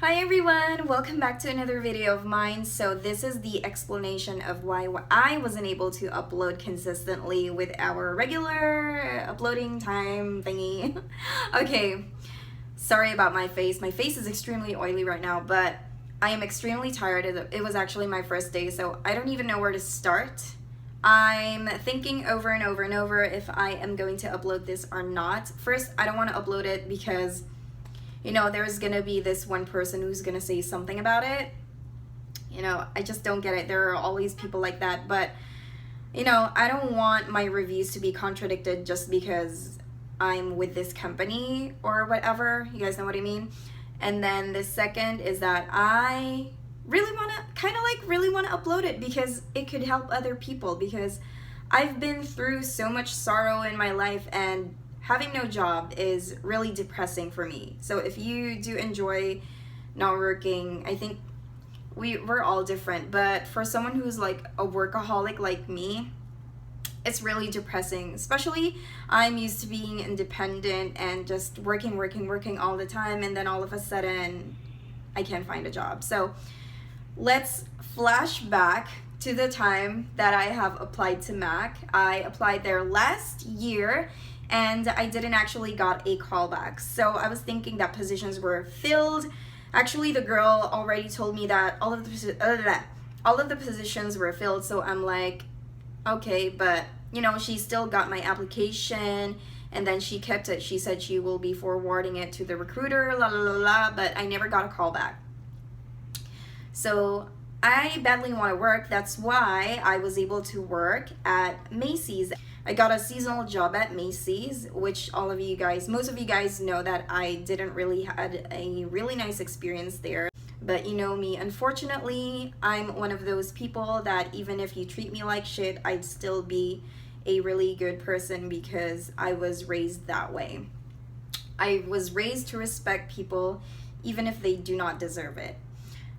Hi everyone, welcome back to another video of mine. So this is the explanation of why I wasn't able to upload consistently with our regular uploading time thingy. Okay, sorry about my face. My face is extremely oily right now, but I am extremely tired. It was actually my first day, so I don't even know where to start. I'm thinking over and over and over if I am going to upload this or not. First, I don't want to upload it because there's gonna be this one person who's gonna say something about it. I just don't get it. There are always people like that, but I don't want my reviews to be contradicted just because I'm with this company or whatever. You guys know what I mean? And then the second is that I really want to upload it because it could help other people, because I've been through so much sorrow in my life, and having no job is really depressing for me. So if you do enjoy not working, I think we're all different, but for someone who's like a workaholic like me, it's really depressing. Especially I'm used to being independent and just working all the time, and then all of a sudden I can't find a job. So let's flash back to the time that I have applied to Mac. I applied there last year and I didn't actually got a call back. So I was thinking that positions were filled. Actually, the girl already told me that all of the positions were filled. So I'm like, okay, but she still got my application, and then she kept it. She said she will be forwarding it to the recruiter, but I never got a call back. So I badly want to work. That's why I was able to work at Macy's. I got a seasonal job at Macy's, which most of you guys know that I didn't really had a really nice experience there. But you know me, unfortunately, I'm one of those people that even if you treat me like shit, I'd still be a really good person because I was raised that way. I was raised to respect people even if they do not deserve it.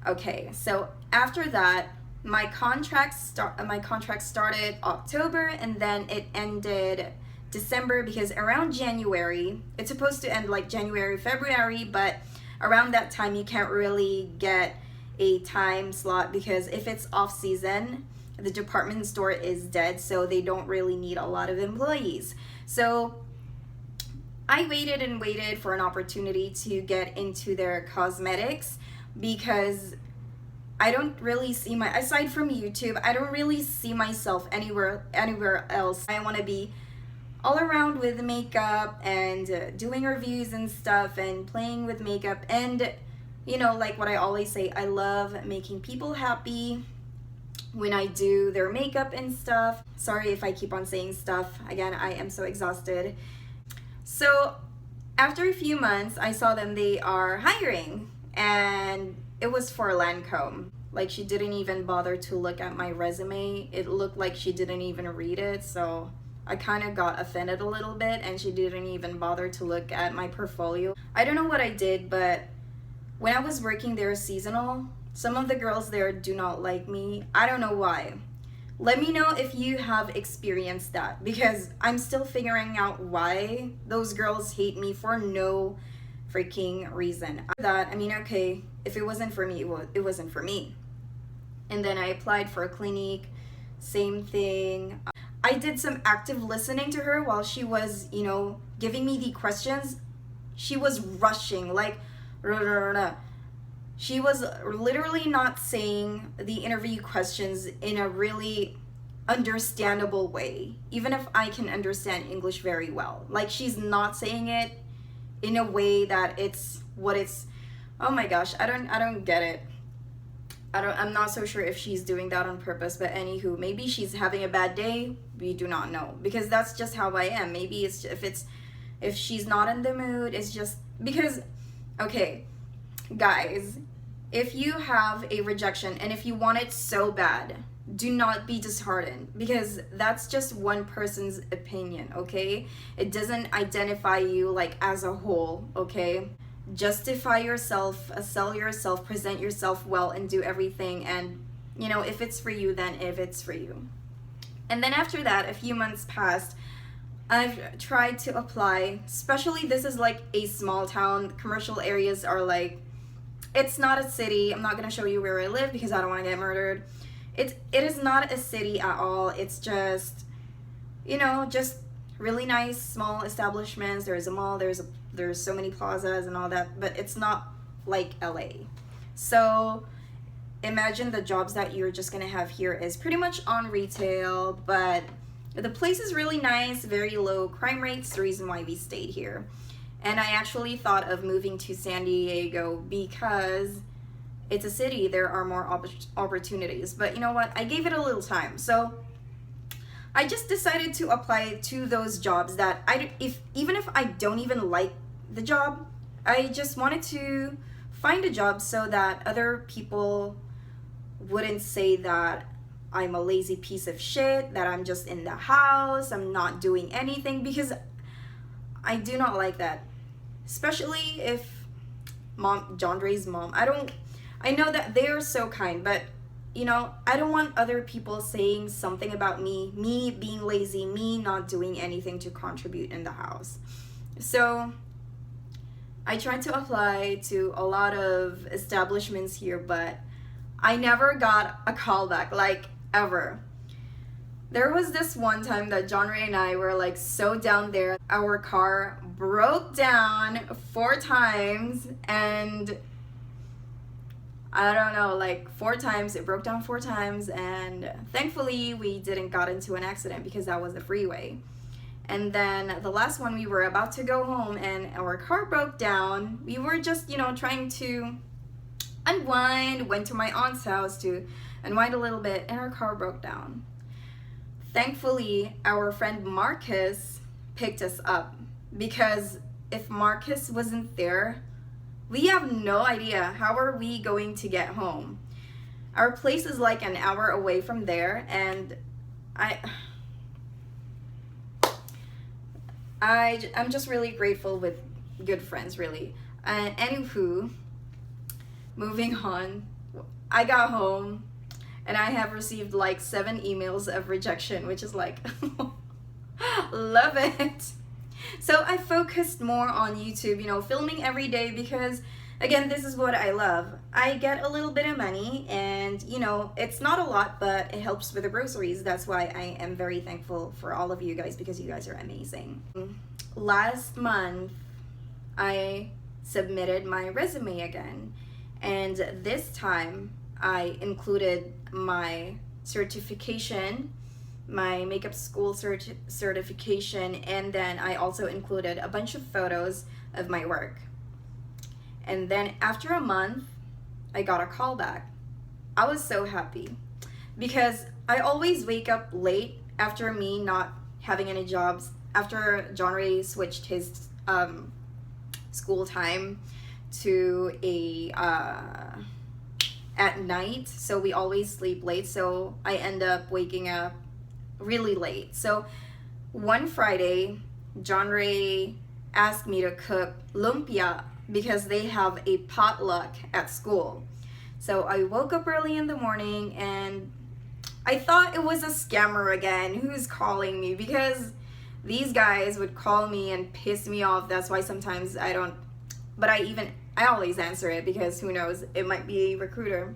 Okay, so after that, my contract started October, and then it ended December, because around January, it's supposed to end like January, February, but around that time you can't really get a time slot, because if it's off season, the department store is dead, so they don't really need a lot of employees. So I waited and waited for an opportunity to get into their cosmetics, because I don't really see aside from YouTube, I don't really see myself anywhere else. I want to be all around with makeup and doing reviews and stuff and playing with makeup, and like what I always say, I love making people happy when I do their makeup and stuff. Sorry if I keep on saying stuff. Again, I am so exhausted. So after a few months, I saw they are hiring, and it was for Lancome. Like, she didn't even bother to look at my resume. It looked like she didn't even read it, so I kind of got offended a little bit, and she didn't even bother to look at my portfolio. I don't know what I did, but when I was working there seasonal, some of the girls there do not like me. I don't know why. Let me know if you have experienced that, because I'm still figuring out why those girls hate me for no freaking reason. Okay, if it wasn't for me, it wasn't for me. And then I applied for a clinic, same thing. I did some active listening to her while she was, giving me the questions. She was rushing, like, she was literally not saying the interview questions in a really understandable way, even if I can understand English very well. Like, she's not saying it in a way that oh my gosh, I don't get it. I'm not so sure if she's doing that on purpose, but anywho, maybe she's having a bad day. We do not know, because that's just how I am. Maybe if she's not in the mood, it's just because, okay, guys, if you have a rejection and if you want it so bad, do not be disheartened, because that's just one person's opinion, okay? It doesn't identify you like as a whole, okay? Justify yourself, sell yourself, present yourself well, and do everything. And if it's for you, then if it's for you. And then after that, a few months passed. I've tried to apply, especially this is like a small town. Commercial areas are like It's not a city. I'm not gonna show you where I live because I don't want to get murdered. It is not a city at all. It's just, you know, just really nice small establishments. There's a mall. There's so many plazas and all that, but it's not like LA. So imagine the jobs that you're just gonna have here is pretty much on retail, but the place is really nice, very low crime rates, the reason why we stayed here. And I actually thought of moving to San Diego because it's a city, there are more opportunities. But you know what? I gave it a little time. So I just decided to apply to those jobs that even if I don't even like the job, I just wanted to find a job so that other people wouldn't say that I'm a lazy piece of shit, that I'm just in the house, I'm not doing anything, because I do not like that. Especially if Jandre's mom, I know that they are so kind, but you know, I don't want other people saying something about me being lazy, me not doing anything to contribute in the house. So I tried to apply to a lot of establishments here, but I never got a call back, like ever. There was this one time that Jandre and I were like so down there. Our car broke down 4 times, and I don't know, like 4 times. It broke down 4 times, and thankfully we didn't got into an accident because that was the freeway. And then the last one, we were about to go home and our car broke down. We were just, you know, trying to unwind, went to my aunt's house to unwind a little bit, and our car broke down. Thankfully, our friend Marcus picked us up, because if Marcus wasn't there, we have no idea how are we going to get home. Our place is like an hour away from there, and I'm just really grateful with good friends, really. Anywho, moving on, I got home and I have received like 7 emails of rejection, which is like, love it. So I focused more on YouTube, you know, filming every day, because again, this is what I love. I get a little bit of money, and you know, it's not a lot, but it helps with the groceries. That's why I am very thankful for all of you guys, because you guys are amazing. Last month, I submitted my resume again, and this time I included my certification, my makeup school certification, and then I also included a bunch of photos of my work. And then after a month, I got a call back. I was so happy, because I always wake up late after me not having any jobs, after Jandre switched his school time to at night, so we always sleep late, so I end up waking up really late. So one Friday, Jandre asked me to cook lumpia because they have a potluck at school. So I woke up early in the morning, and I thought it was a scammer again who's calling me, because these guys would call me and piss me off. That's why sometimes I don't, but I always answer it, because who knows, it might be a recruiter.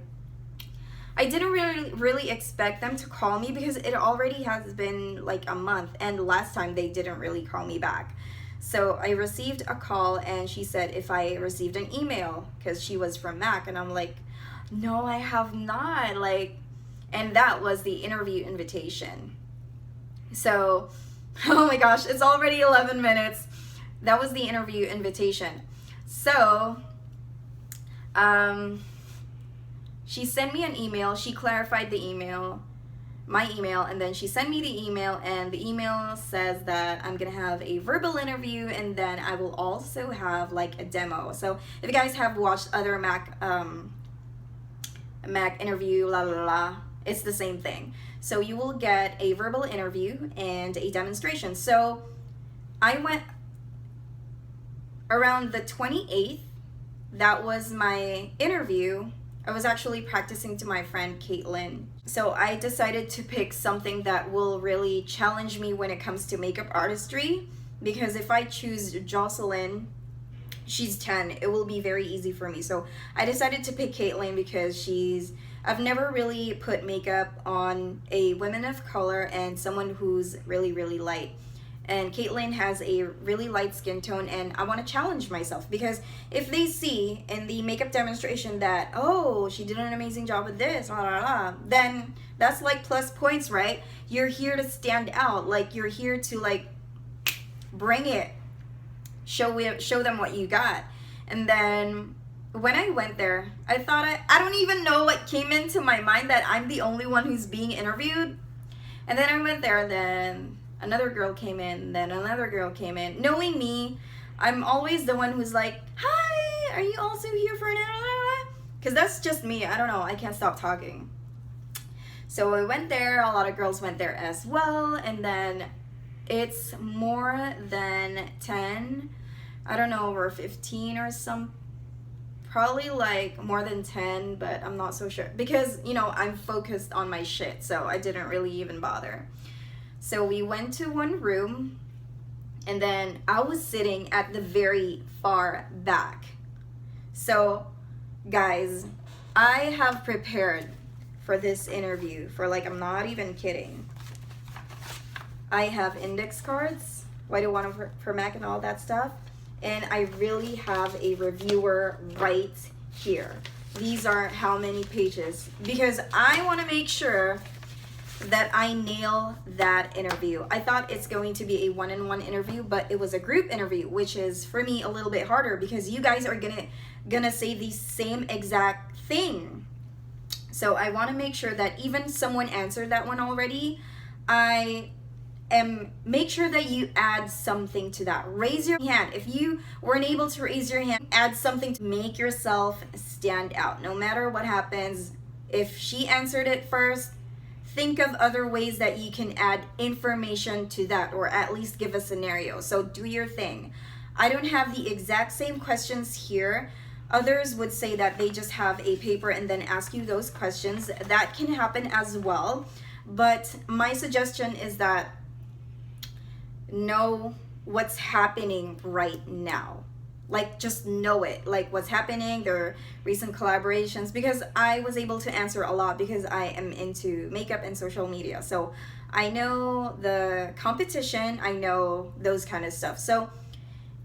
I didn't really expect them to call me, because it already has been like a month, and last time they didn't really call me back. So I received a call, and she said if I received an email, because she was from Mac, and I'm like, no, I have not, like, and that was the interview invitation. So, oh my gosh, it's already 11 minutes. That was the interview invitation. So, she sent me an email, she clarified the email, my email, and then she sent me the email, and the email says that I'm gonna have a verbal interview, and then I will also have like a demo. So if you guys have watched other Mac interview, it's the same thing. So you will get a verbal interview and a demonstration. So I went around the 28th, that was my interview. I was actually practicing to my friend Caitlin. So I decided to pick something that will really challenge me when it comes to makeup artistry, because if I choose Jocelyn, she's 10, it will be very easy for me. So I decided to pick Caitlin because I've never really put makeup on a woman of color and someone who's really, really light. And Caitlin has a really light skin tone, and I want to challenge myself, because if they see in the makeup demonstration that, oh, she did an amazing job with this, blah, blah, blah, then that's like plus points, right? You're here to stand out. Like, you're here to like bring it, show them what you got. And then when I went there, I thought I don't even know what came into my mind, that I'm the only one who's being interviewed. And then I went there, and then another girl came in, then another girl came in. Knowing me, I'm always the one who's like, hi, are you also here for an interview? Because that's just me. I don't know, I can't stop talking. So I went there, a lot of girls went there as well, and then it's more than 10, I don't know, or 15 or some, probably like more than 10, but I'm not so sure, because, you know, I'm focused on my shit, so I didn't really even bother. So we went to one room, and then I was sitting at the very far back. So guys, I have prepared for this interview for, like, I'm not even kidding. I have index cards, why do one for Mac and all that stuff. And I really have a reviewer right here. These are how many pages, because I want to make sure that I nail that interview. I thought it's going to be a one-on-one interview, but it was a group interview, which is for me a little bit harder, because you guys are gonna say the same exact thing. So I want to make sure that even someone answered that one already, make sure that you add something to that. Raise your hand. If you weren't able to raise your hand, add something to make yourself stand out. No matter what happens, if she answered it first, think of other ways that you can add information to that, or at least give a scenario. So do your thing. I don't have the exact same questions here. Others would say that they just have a paper and then ask you those questions. That can happen as well. But my suggestion is that know what's happening right now. Like, just know it, like what's happening, their recent collaborations, because I was able to answer a lot because I am into makeup and social media. So I know the competition, I know those kind of stuff. So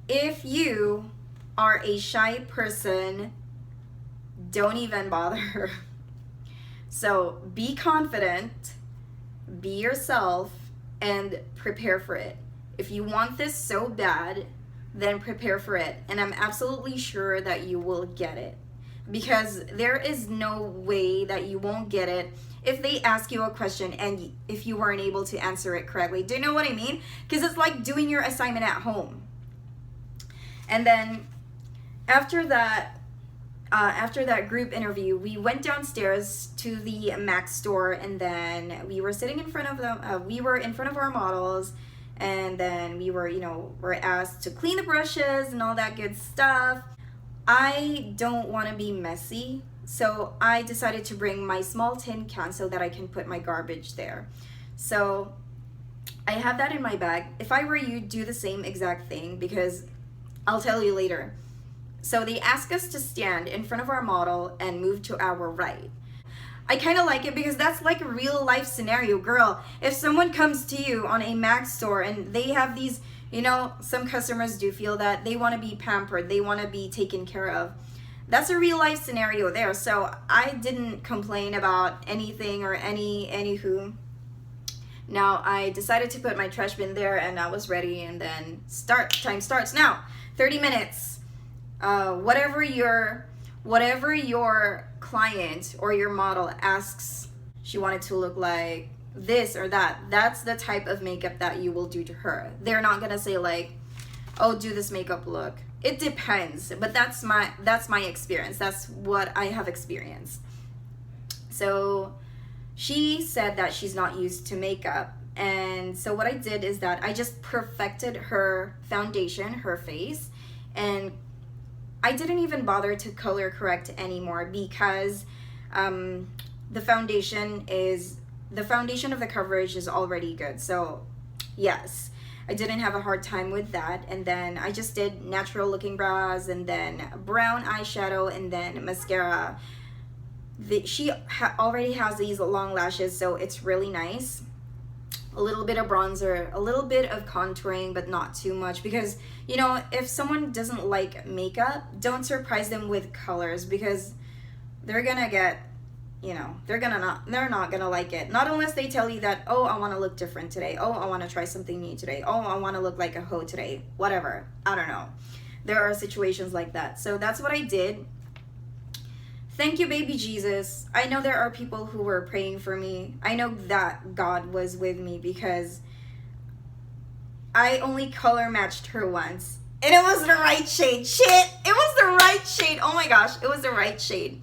if you are a shy person, don't even bother. So be confident, be yourself, and prepare for it. If you want this so bad, then prepare for it. And I'm absolutely sure that you will get it, because there is no way that you won't get it if they ask you a question and if you weren't able to answer it correctly. Do you know what I mean? Because it's like doing your assignment at home. And then after that group interview, we went downstairs to the Mac store, and then we were sitting in front of them. We were in front of our models. And then we're asked to clean the brushes and all that good stuff. I don't want to be messy, so I decided to bring my small tin can so that I can put my garbage there. So I have that in my bag. If I were you, do the same exact thing, because I'll tell you later. So they ask us to stand in front of our model and move to our right. I kind of like it because that's like a real life scenario. Girl, if someone comes to you on a Mac store and they have these, some customers do feel that they want to be pampered, they want to be taken care of. That's a real life scenario there. So I didn't complain about anything or anywho. Now I decided to put my trash bin there, and I was ready, and then time starts now. 30 minutes. Whatever your client or your model asks, she wanted to look like this or that, that's the type of makeup that you will do to her. They're not gonna say like, oh, do this makeup look. It depends, but that's my experience. That's what I have experienced. So she said that she's not used to makeup, and so what I did is that I just perfected her foundation, her face, and I didn't even bother to color correct anymore, because the foundation of the coverage is already good. So yes, I didn't have a hard time with that. And then I just did natural looking brows, and then brown eyeshadow, and then mascara. She already has these long lashes, so it's really nice. A little bit of bronzer, a little bit of contouring, but not too much, because you know, if someone doesn't like makeup, don't surprise them with colors, because they're gonna get, you know, they're not gonna like it. Not unless they tell you that, oh, I want to look different today, oh, I want to try something new today, oh, I want to look like a hoe today, whatever. I don't know, there are situations like that. So that's what I did. Thank you, baby Jesus. I know there are people who were praying for me. I know that God was with me, because I only color matched her once, and it was the right shade. Shit, it was the right shade. Oh my gosh, it was the right shade.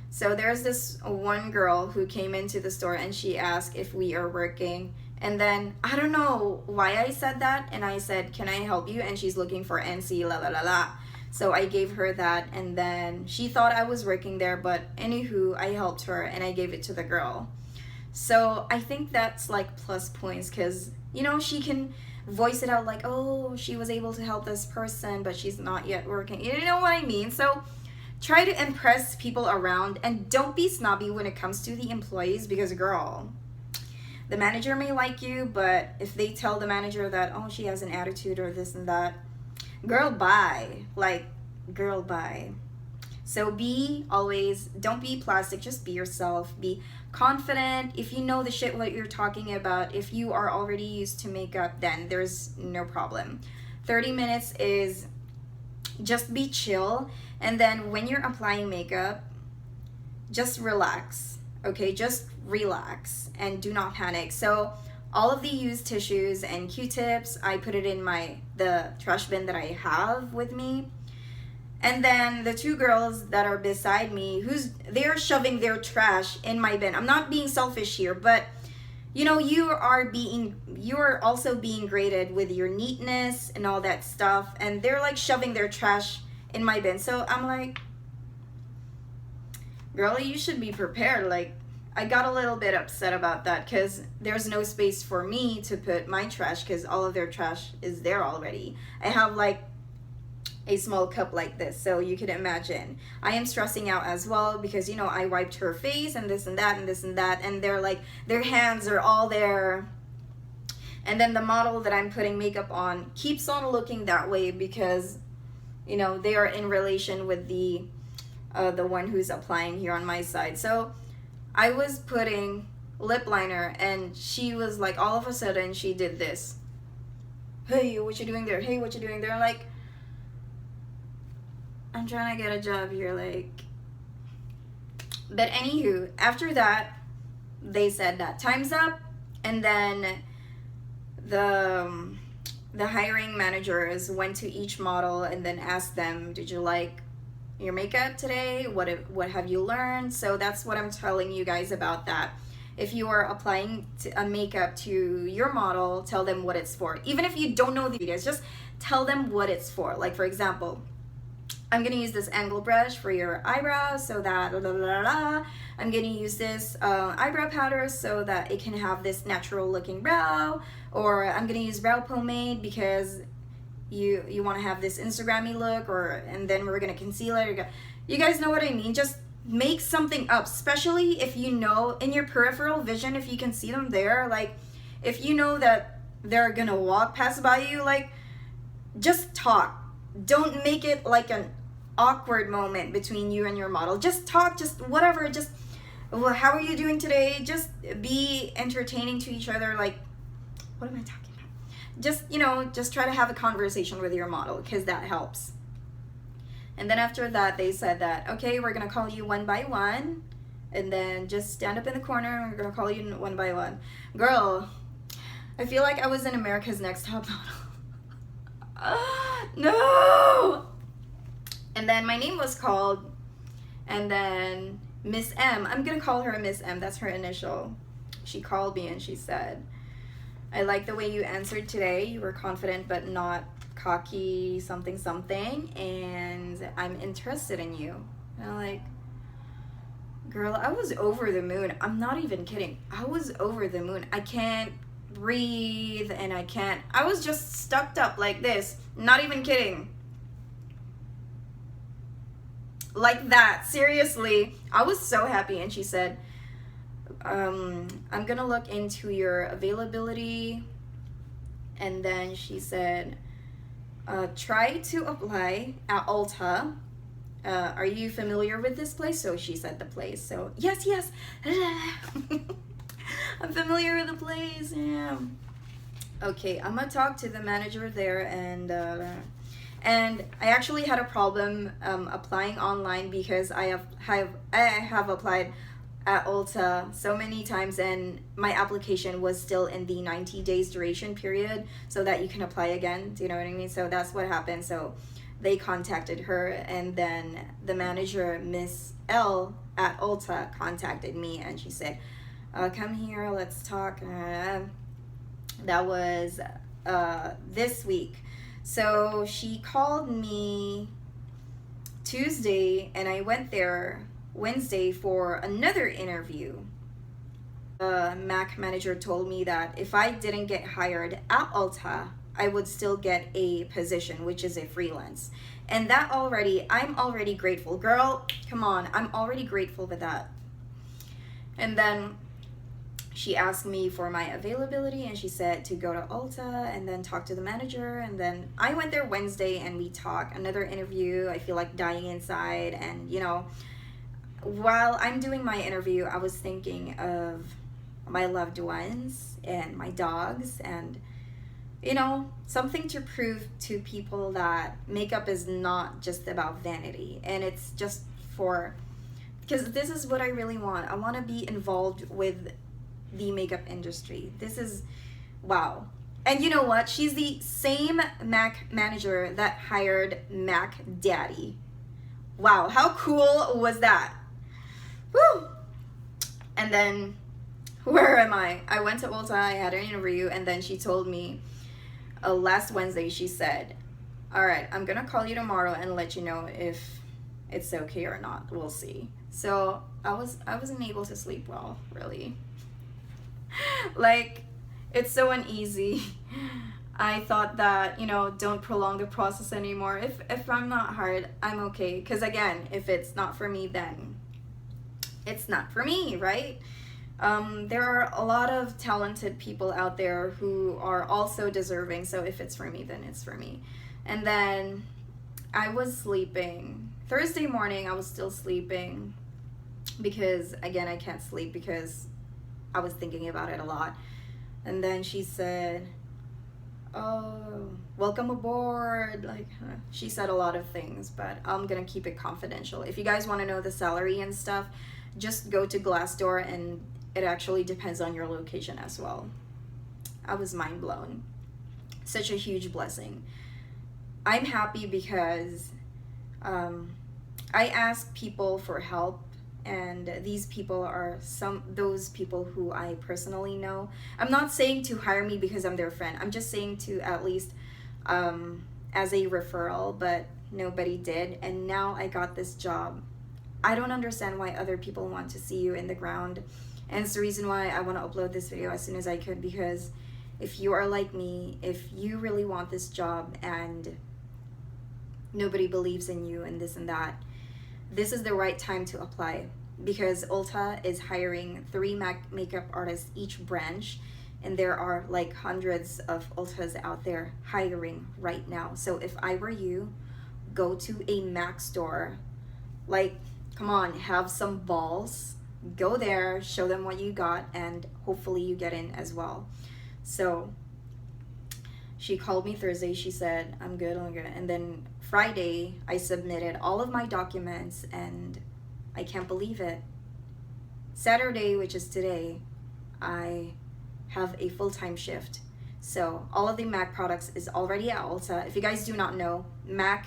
So there's this one girl who came into the store, and she asked if we are working. And then I don't know why I said that, and I said, can I help you? And she's looking for NC la la la la. So I gave her that, and then she thought I was working there, but anywho, I helped her and I gave it to the girl. So I think that's like plus points, because you know, she can voice it out like, oh, she was able to help this person, but she's not yet working. You know what I mean? So try to impress people around, and don't be snobby when it comes to the employees, because girl, the manager may like you, but if they tell the manager that, oh, she has an attitude or this and that, girl, bye. Like, girl, bye. So don't be plastic, just be yourself, be confident. If you know the shit what you're talking about, if you are already used to makeup, then there's no problem. 30 minutes is just be chill, and then when you're applying makeup, just relax, okay? Just relax and do not panic. So all of the used tissues and Q-tips, I put it in the trash bin that I have with me. And then the two girls that are beside me, they're shoving their trash in my bin. I'm not being selfish here, but you know, you're also being graded with your neatness and all that stuff, and they're like shoving their trash in my bin. So I'm like, girl, you should be prepared. Like, I got a little bit upset about that, because there's no space for me to put my trash, because all of their trash is there already. I have like a small cup like this, so you can imagine I am stressing out as well, because you know, I wiped her face and this and that and this and that, and they're like, their hands are all there, and then the model that I'm putting makeup on keeps on looking that way, because you know, they are in relation with the one who's applying here on my side. So I was putting lip liner, and she was like, all of a sudden she did this, hey, what you doing there, hey, what you doing there? Like, I'm trying to get a job here, like. But anywho, after that, they said that time's up, and then the hiring managers went to each model and then asked them, did you like your makeup today? What have you learned? So that's what I'm telling you guys about that. If you are applying a makeup to your model, tell them what it's for. Even if you don't know the details, just tell them what it's for. Like, for example, I'm gonna use this angle brush for your eyebrows, so that I'm gonna use this eyebrow powder so that it can have this natural looking brow, or I'm gonna use brow pomade because you want to have this Instagrammy look, and then we're gonna conceal it. You guys know what I mean? Just make something up, especially if you know in your peripheral vision, if you can see them there, like if you know that they're gonna walk past by you, like just talk. Don't make it like an awkward moment between you and your model. Just talk, just whatever, just, well, how are you doing today? Just be entertaining to each other. Like, what am I talking about? Just, you know, just try to have a conversation with your model, because that helps. And then after that, they said that, okay, we're gonna call you one by one, and then just stand up in the corner and we're gonna call you one by one. Girl, I feel like I was in America's Next Top Model. No! And then my name was called, and then Miss M, I'm gonna call her Miss M, that's her initial. She called me and she said, I like the way you answered today. You were confident but not cocky, something something, and I'm interested in you. And I'm like, girl, I was over the moon. I'm not even kidding. I was over the moon. I can't breathe, and I can't. I was just stuck up like this. Not even kidding. Like that. Seriously. I was so happy. And she said, I'm gonna look into your availability. And then she said, try to apply at Ulta. Are you familiar with this place? So she said the place. So yes, yes. I'm familiar with the place. Yeah. Okay, I'm gonna talk to the manager there, and I actually had a problem applying online because I have applied at Ulta so many times, and my application was still in the 90 days duration period, so that you can apply again. Do you know what I mean? So that's what happened. So they contacted her, and then the manager, Miss L at Ulta, contacted me, and she said, come here, let's talk. That was this week. So she called me Tuesday, and I went there Wednesday for another interview. The MAC manager told me that if I didn't get hired at Ulta, I would still get a position, which is a freelance. And that I'm already grateful. Girl, come on, I'm already grateful for that. And then she asked me for my availability, and she said to go to Ulta and then talk to the manager. And then I went there Wednesday, and we talked. Another interview. I feel like dying inside. And while I'm doing my interview, I was thinking of my loved ones and my dogs, and something to prove to people that makeup is not just about vanity, and it's just because this is what I really want. I want to be involved with the makeup industry. This is wow. And you know what? She's the same MAC manager that hired Mac Daddy. Wow, how cool was that? Woo! And then, where am I? I went to Ulta, I had an interview, and then she told me, last Wednesday, she said, all right, I'm gonna call you tomorrow and let you know if it's okay or not. We'll see. So I wasn't able to sleep well, really. Like, it's so uneasy. I thought that, don't prolong the process anymore. If I'm not hired, I'm okay. Because again, if it's not for me, then it's not for me, right? There are a lot of talented people out there who are also deserving. So if it's for me, then it's for me. And then I was sleeping. Thursday morning, I was still sleeping because, again, I can't sleep because I was thinking about it a lot. And then she said, oh, welcome aboard. Like, she said a lot of things, but I'm gonna keep it confidential. If you guys want to know the salary and stuff, just go to Glassdoor, and it actually depends on your location as well. I was mind blown. Such a huge blessing. I'm happy because I ask people for help, and these people are those people who I personally know. I'm not saying to hire me because I'm their friend. I'm just saying to at least as a referral, but nobody did. And now I got this job. I don't understand why other people want to see you in the ground. And it's the reason why I want to upload this video as soon as I could, because if you are like me, if you really want this job and nobody believes in you and this and that, this is the right time to apply, because Ulta is hiring 3 makeup artists each branch, and there are like hundreds of Ultas out there hiring right now. So if I were you, go to a MAC store. Like, come on, have some balls. Go there, show them what you got, and hopefully you get in as well. So she called me Thursday. She said, I'm good. And then Friday, I submitted all of my documents, and I can't believe it. Saturday, which is today, I have a full-time shift. So all of the MAC products is already at Ulta. If you guys do not know, MAC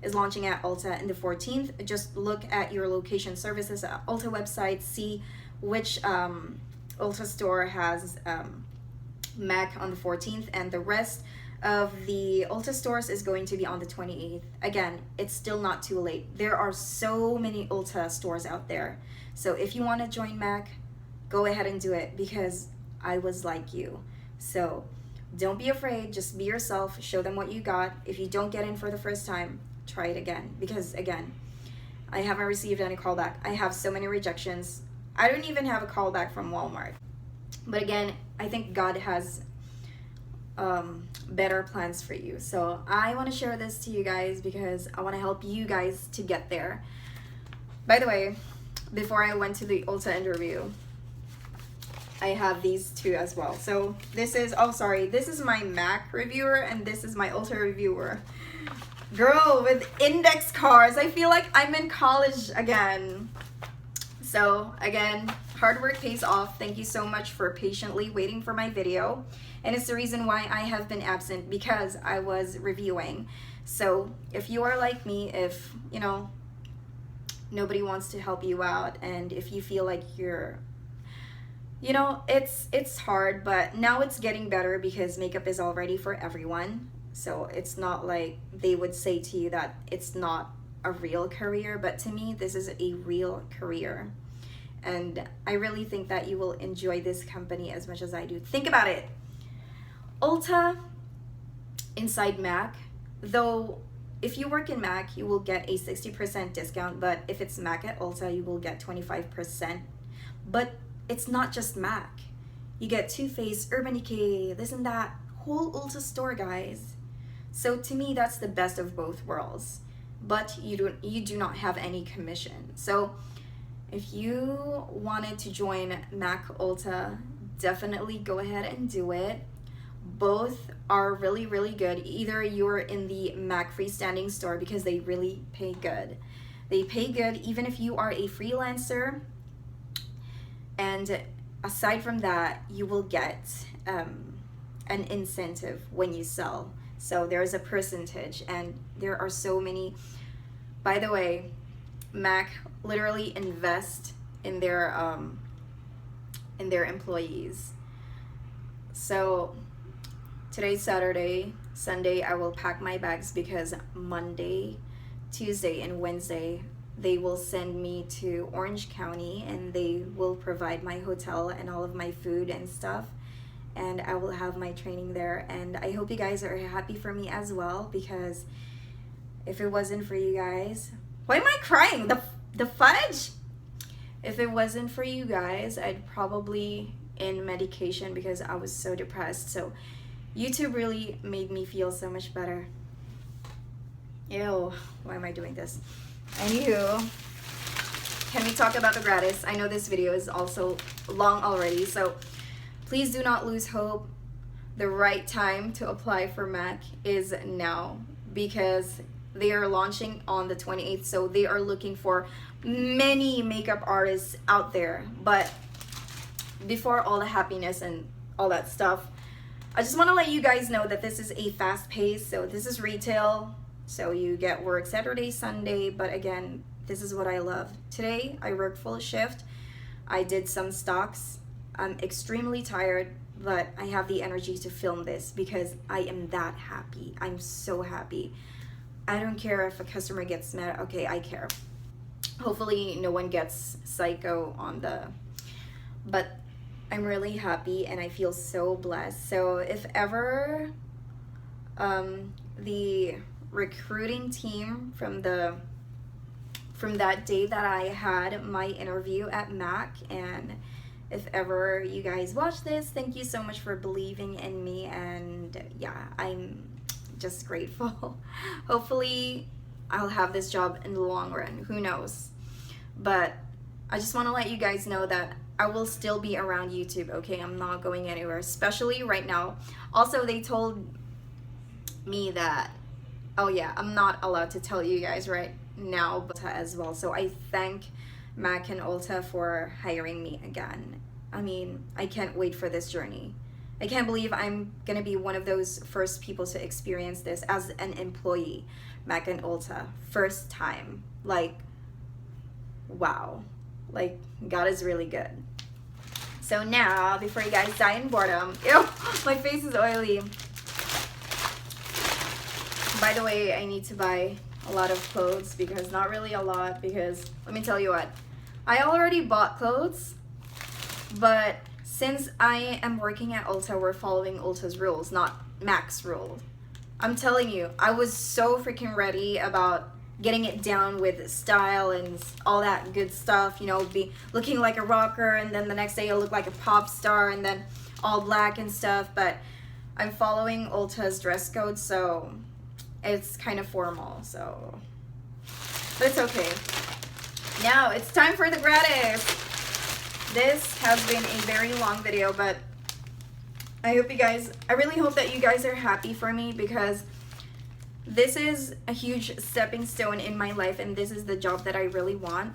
is launching at Ulta in the 14th. Just look at your location services at Ulta website, see which Ulta store has MAC on the 14th, and the rest of the Ulta stores is going to be on the 28th. Again, it's still not too late. There are so many Ulta stores out there. So if you want to join MAC, go ahead and do it, because I was like you. So don't be afraid, just be yourself, show them what you got. If you don't get in for the first time, try it again, because again, I haven't received any callback. I have so many rejections. I don't even have a callback from Walmart. But again, I think God has better plans for you. So I want to share this to you guys because I want to help you guys to get there. By the way, before I went to the Ulta interview, I have these two as well. So this is, oh sorry, this is my MAC reviewer and this is my Ulta reviewer. Girl, with index cards, I feel like I'm in college again. So again, hard work pays off. Thank you so much for patiently waiting for my video. And it's the reason why I have been absent, because I was reviewing. So if you are like me, if you know nobody wants to help you out, and if you feel like you're, you know, it's hard, but now it's getting better because makeup is already for everyone. So it's not like they would say to you that it's not a real career, but to me this is a real career. And I really think that you will enjoy this company as much as I do. Think about it. Ulta inside MAC, though if you work in MAC, you will get a 60% discount, but if it's MAC at Ulta, you will get 25%. But it's not just MAC. You get Too Faced, Urban Decay, this and that, whole Ulta store, guys. So to me, that's the best of both worlds. But you do not have any commission. So if you wanted to join MAC Ulta, definitely go ahead and do it. Both are really, really good. Either you're in the MAC freestanding store, because they really pay good. They pay good even if you are a freelancer. And aside from that, you will get an incentive when you sell. So there's a percentage, and there are so many. By the way, MAC literally invest in their employees. So today's Saturday. Sunday I will pack my bags because Monday, Tuesday, and Wednesday they will send me to Orange County and they will provide my hotel and all of my food and stuff, and I will have my training there. And I hope you guys are happy for me as well, because if it wasn't for you guys, why am I crying? The fudge? If it wasn't for you guys, I'd probably in medication because I was so depressed. So YouTube really made me feel so much better. Ew, why am I doing this? Anywho, can we talk about the gratis? I know this video is also long already, so please do not lose hope. The right time to apply for MAC is now, because they are launching on the 28th, so they are looking for many makeup artists out there. But before all the happiness and all that stuff, I just want to let you guys know that this is a fast pace. So this is retail, so you get work Saturday, Sunday, but again, this is what I love. Today I worked full shift. I did some stocks. I'm extremely tired, but I have the energy to film this because I am that happy. I'm so happy. I don't care if a customer gets mad. Okay, I care. Hopefully no one gets psycho on the, but I'm really happy and I feel so blessed. So if ever the recruiting team from that day that I had my interview at MAC, and if ever you guys watch this, thank you so much for believing in me, and yeah, I'm just grateful. Hopefully I'll have this job in the long run, who knows. But I just want to let you guys know that I will still be around YouTube, okay? I'm not going anywhere, especially right now. Also, they told me that, oh yeah, I'm not allowed to tell you guys right now, but as well. So I thank MAC and Ulta for hiring me again. I mean, I can't wait for this journey. I can't believe I'm gonna be one of those first people to experience this as an employee. MAC and Ulta, first time. Like, wow. Like, God is really good. So now, before you guys die in boredom, ew, my face is oily. By the way, I need to buy a lot of clothes, because not really a lot, because let me tell you what, I already bought clothes, but Since I am working at Ulta, we're following Ulta's rules, not MAC's rule. I'm telling you, I was so freaking ready about getting it down with style and all that good stuff, you know, be looking like a rocker, and then the next day I'll look like a pop star, and then all black and stuff. But I'm following Ulta's dress code, so it's kind of formal, so, but it's okay. Now it's time for the gratis. This has been a very long video, but I really hope that you guys are happy for me, because this is a huge stepping stone in my life, and this is the job that I really want.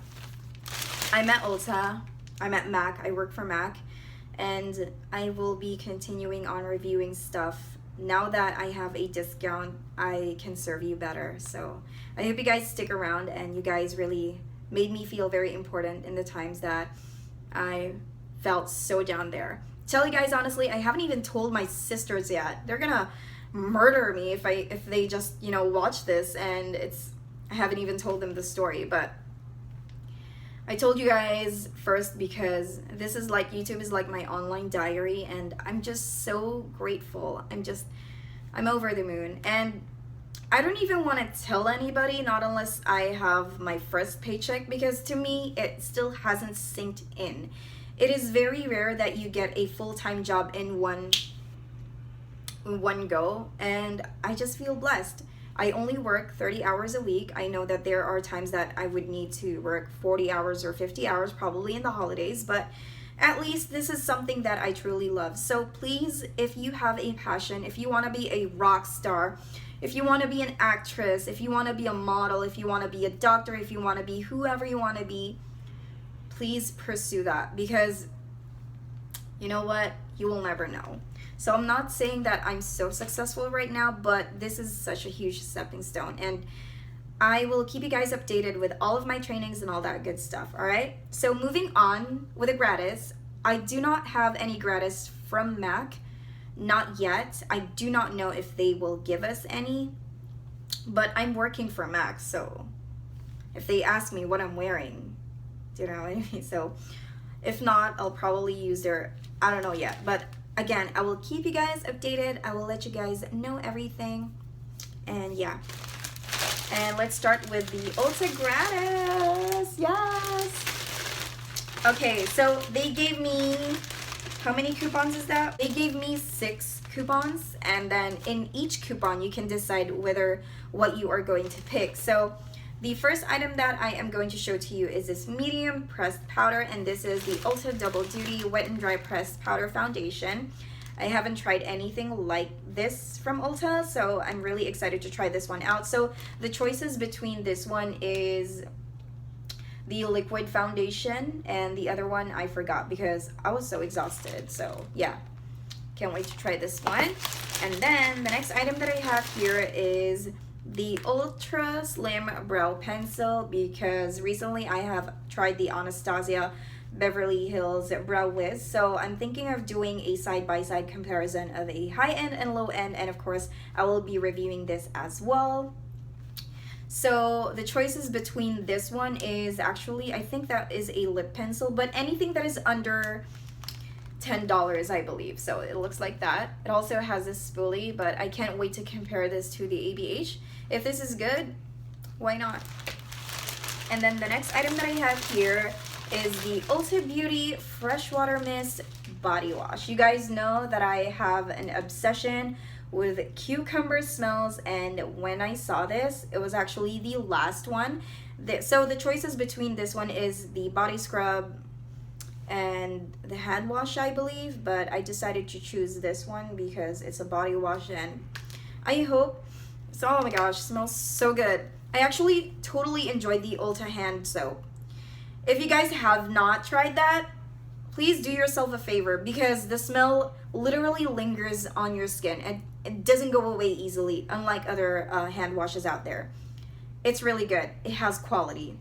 I'm at Ulta, I'm at MAC, I work for MAC, and I will be continuing on reviewing stuff. Now that I have a discount, I can serve you better. So I hope you guys stick around, and you guys really made me feel very important in the times that I felt so down there. Tell you guys honestly, I haven't even told my sisters yet. They're gonna murder me if they just, you know, watch this, and I haven't even told them the story. But I told you guys first because this is like, YouTube is like my online diary, and I'm just so grateful. I'm over the moon, and I don't even want to tell anybody, not unless I have my first paycheck, because to me it still hasn't synced in. It is very rare that you get a full-time job in one go, and I just feel blessed. I only work 30 hours a week. I know that there are times that I would need to work 40 hours or 50 hours, probably in the holidays, but at least this is something that I truly love. So please, if you have a passion, if you want to be a rock star, if you want to be an actress, if you want to be a model, if you want to be a doctor, if you want to be whoever you want to be, please pursue that, because you know what? You will never know. So I'm not saying that I'm so successful right now, but this is such a huge stepping stone, and I will keep you guys updated with all of my trainings and all that good stuff, all right? So moving on with a gratis, I do not have any gratis from MAC, not yet. I do not know if they will give us any, but I'm working for MAC, so if they ask me what I'm wearing, do you know what I mean? So if not, I'll probably use their, I don't know yet, but again, I will keep you guys updated. I will let you guys know everything, and yeah. And let's start with the Ulta gratis. Yes. Okay, so they gave me, how many coupons is that? They gave me 6 coupons, and then in each coupon you can decide what you are going to pick. So the first item that I am going to show to you is this medium pressed powder, and this is the Ulta Double Duty Wet and Dry Pressed Powder Foundation. I haven't tried anything like this from Ulta, so I'm really excited to try this one out. So the choices between this one is the liquid foundation, and the other one I forgot because I was so exhausted. So yeah, can't wait to try this one. And then the next item that I have here is the Ultra Slim Brow Pencil, because recently I have tried the Anastasia Beverly Hills Brow Wiz, so I'm thinking of doing a side-by-side comparison of a high-end and low-end, and of course I will be reviewing this as well. So the choices between this one is actually, I think that is a lip pencil, but anything that is under $10, I believe. So it looks like that. It also has this spoolie, but I can't wait to compare this to the ABH. If this is good, why not? And then the next item that I have here is the Ulta Beauty Freshwater Mist Body Wash. You guys know that I have an obsession with cucumber smells, and when I saw this, it was actually the last one. So the choices between this one is the body scrub and the hand wash, I believe, but I decided to choose this one because it's a body wash, and I hope, so oh my gosh, it smells so good. I actually totally enjoyed the Ulta hand soap. If you guys have not tried that, please do yourself a favor, because the smell literally lingers on your skin and it doesn't go away easily, unlike other hand washes out there. It's really good. It has quality.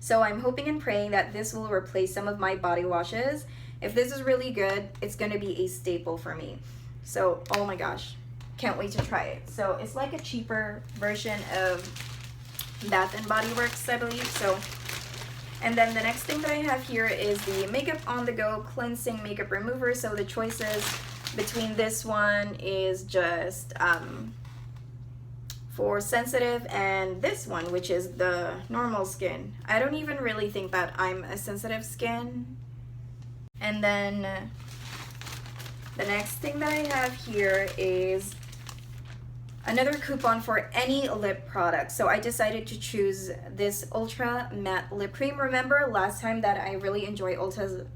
So I'm hoping and praying that this will replace some of my body washes. If this is really good, it's going to be a staple for me. So, oh my gosh, can't wait to try it. So it's like a cheaper version of Bath and Body Works, I believe. So And then the next thing that I have here is the Makeup on the Go Cleansing Makeup Remover. So the choices between this one is just for sensitive, and this one, which is the normal skin. I don't even really think that I'm a sensitive skin. And then the next thing that I have here is another coupon for any lip product. So I decided to choose this Ultra Matte Lip Cream. Remember last time that I really enjoy Ulta's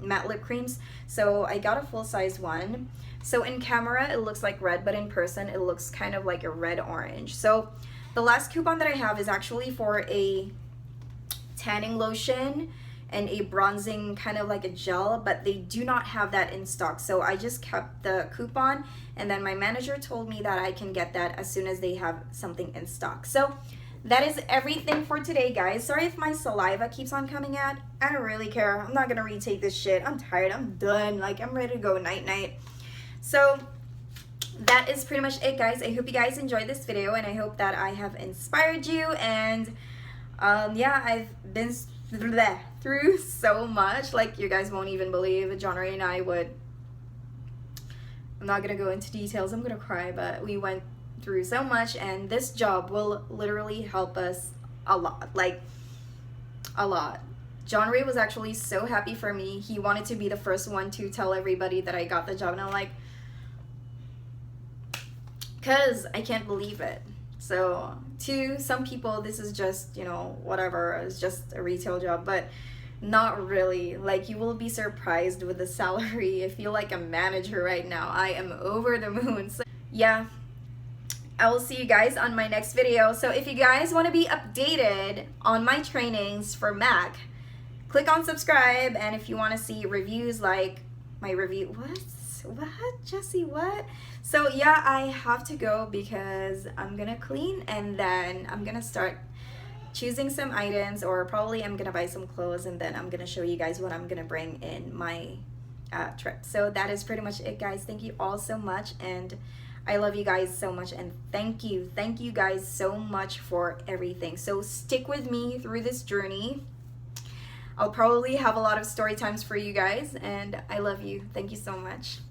matte lip creams, so I got a full-size one. So in camera it looks like red, but in person it looks kind of like a red-orange. So the last coupon that I have is actually for a tanning lotion and a bronzing kind of like a gel, but they do not have that in stock. So I just kept the coupon, and then my manager told me that I can get that as soon as they have something in stock. So that is everything for today, guys. Sorry if my saliva keeps on coming out. I don't really care. I'm not gonna retake this shit. I'm tired. I'm done. Like, I'm ready to go night-night. So that is pretty much it, guys. I hope you guys enjoyed this video, and I hope that I have inspired you. And yeah, I've been through so much, like you guys won't even believe. John Ray and I would, I'm not gonna go into details, I'm gonna cry, but we went through so much, and this job will literally help us a lot, like a lot. John Ray was actually so happy for me. He wanted to be the first one to tell everybody that I got the job, and I'm like, cause I can't believe it. So to some people this is just, you know, whatever, it's just a retail job, but not really. Like, you will be surprised with the salary. I feel like a manager right now. I am over the moon. So yeah, I will see you guys on my next video. So if you guys want to be updated on my trainings for MAC, click on subscribe. And if you want to see reviews like my review, what Jessie, what? So yeah, I have to go because I'm gonna clean, and then I'm gonna start choosing some items, or probably I'm gonna buy some clothes, and then I'm gonna show you guys what I'm gonna bring in my trip. So that is pretty much it, guys. Thank you all so much, and I love you guys so much, and thank you guys so much for everything. So stick with me through this journey. I'll probably have a lot of story times for you guys, and I love you. Thank you so much.